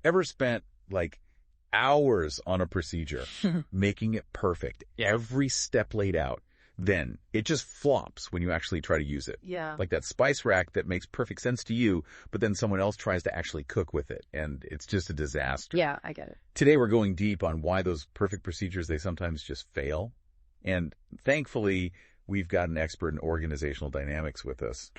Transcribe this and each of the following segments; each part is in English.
Ever spent like hours on a procedure, making it perfect, every step laid out, then it just flops when you actually try to use it. Yeah. Like that spice rack that makes perfect sense to you, but then someone else tries to actually cook with it, and it's just a disaster. Yeah, I get it. Today we're going deep on why those perfect procedures, they sometimes just fail. And thankfully, we've got an expert in organizational dynamics with us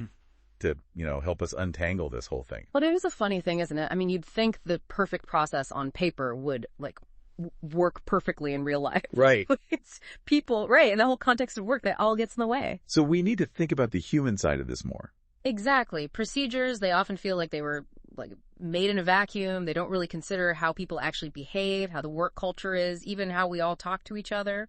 to, help us untangle this whole thing. But it is a funny thing, isn't it? I mean, you'd think the perfect process on paper would, work perfectly in real life. Right. It's people, right, in the whole context of work, that all gets in the way. So we need to think about the human side of this more. Exactly. Procedures, they often feel like they were, made in a vacuum. They don't really consider how people actually behave, how the work culture is, even how we all talk to each other.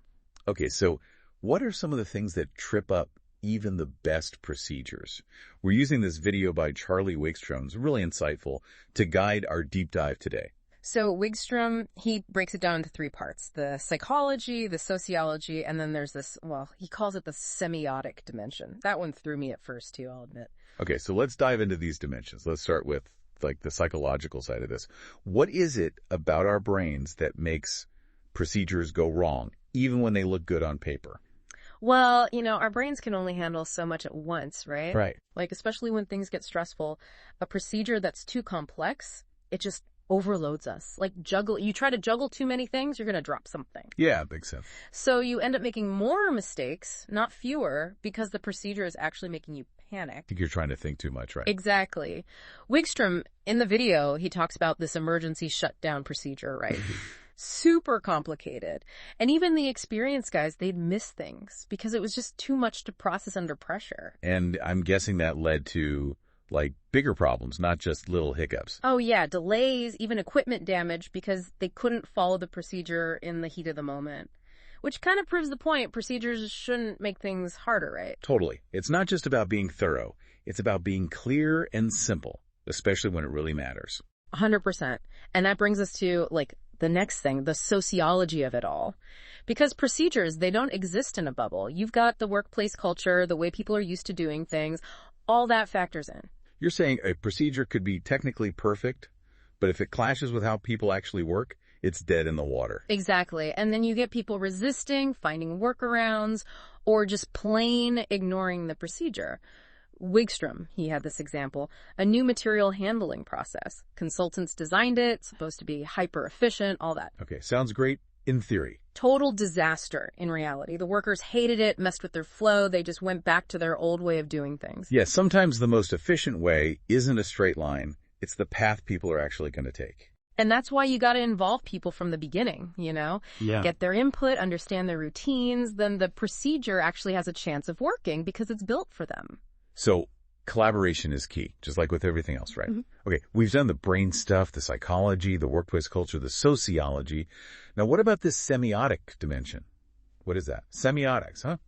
Okay, so what are some of the things that trip up even the best procedures? We're using this video by Charlie Wigstrom, it's really insightful, to guide our deep dive today. So Wigstrom, he breaks it down into 3 parts: the psychology, the sociology, and then there's this, he calls it the semiotic dimension. That one threw me at first too, I'll admit. Okay, so let's dive into these dimensions. Let's start with the psychological side of this. What is it about our brains that makes procedures go wrong, even when they look good on paper? Well, our brains can only handle so much at once, right? Right. Especially when things get stressful, a procedure that's too complex, it just overloads us. You try to juggle too many things, you're going to drop something. Yeah, makes sense. So you end up making more mistakes, not fewer, because the procedure is actually making you panic. I think you're trying to think too much, right? Exactly. Wigstrom, in the video, he talks about this emergency shutdown procedure, right? Super complicated. And even the experienced guys, they'd miss things because it was just too much to process under pressure. And I'm guessing that led to bigger problems, not just little hiccups. Oh yeah, delays, even equipment damage because they couldn't follow the procedure in the heat of the moment. Which kind of proves the point. Procedures shouldn't make things harder, right? Totally. It's not just about being thorough. It's about being clear and simple, especially when it really matters. 100%. And that brings us to the next thing, the sociology of it all. Because procedures, they don't exist in a bubble. You've got the workplace culture, the way people are used to doing things, all that factors in. You're saying a procedure could be technically perfect, but if it clashes with how people actually work, it's dead in the water. Exactly. And then you get people resisting, finding workarounds, or just plain ignoring the procedure. Wigstrom, he had this example, a new material handling process. Consultants designed it, supposed to be hyper efficient, all that. Okay, sounds great in theory. Total disaster in reality. The workers hated it, messed with their flow. They just went back to their old way of doing things. Yes, sometimes the most efficient way isn't a straight line. It's the path people are actually going to take. And that's why you got to involve people from the beginning, Yeah. Get their input, understand their routines. Then the procedure actually has a chance of working because it's built for them. So collaboration is key, just like with everything else, right? Mm-hmm. Okay, we've done the brain stuff, the psychology, the workplace culture, the sociology. Now, what about this semiotic dimension? What is that? Semiotics, huh?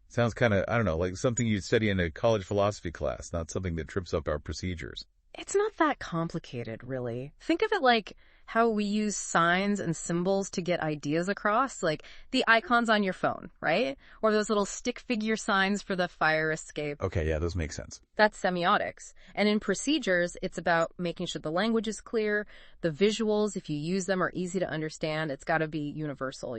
Sounds kind of, I don't know, like something you'd study in a college philosophy class, not something that trips up our procedures. It's not that complicated, really. Think of it like how we use signs and symbols to get ideas across, like the icons on your phone, right? Or those little stick figure signs for the fire escape. Okay, yeah, those make sense. That's semiotics. And in procedures, it's about making sure the language is clear, the visuals, if you use them, are easy to understand. It's got to be universal,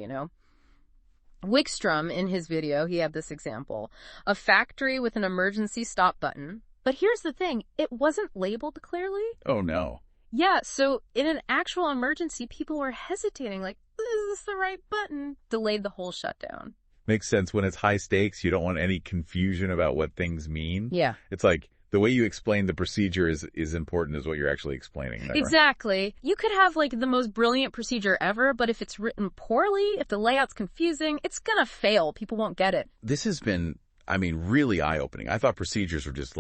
Wigstrom, in his video, he had this example. A factory with an emergency stop button. But here's the thing, it wasn't labeled clearly. Oh, no. Yeah, so in an actual emergency, people were hesitating, is this the right button? Delayed the whole shutdown. Makes sense. When it's high stakes, you don't want any confusion about what things mean. Yeah. It's like the way you explain the procedure is important as what you're actually explaining. Right? Exactly. You could have the most brilliant procedure ever, but if it's written poorly, if the layout's confusing, it's gonna fail. People won't get it. This has been, really eye-opening. I thought procedures were just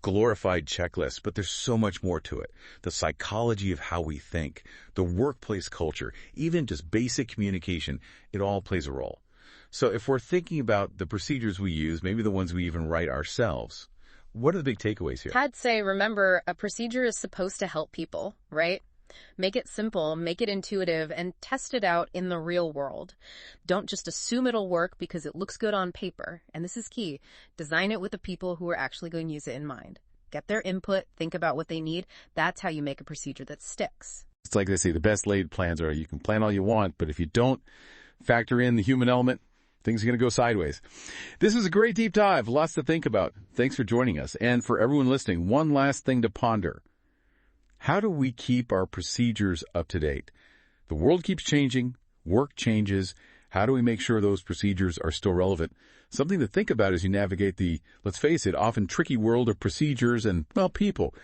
glorified checklists, but there's so much more to it. The psychology of how we think, the workplace culture, even just basic communication, it all plays a role. So if we're thinking about the procedures we use, maybe the ones we even write ourselves, what are the big takeaways here? I'd say, remember, a procedure is supposed to help people, right? Make it simple, make it intuitive, and test it out in the real world. Don't just assume it'll work because it looks good on paper. And this is key. Design it with the people who are actually going to use it in mind. Get their input, think about what they need. That's how you make a procedure that sticks. It's like they say, the best laid plans are you can plan all you want, but if you don't factor in the human element, things are going to go sideways. This was a great deep dive. Lots to think about. Thanks for joining us. And for everyone listening, one last thing to ponder. How do we keep our procedures up to date? The world keeps changing. Work changes. How do we make sure those procedures are still relevant? Something to think about as you navigate the, let's face it, often tricky world of procedures and, well, people.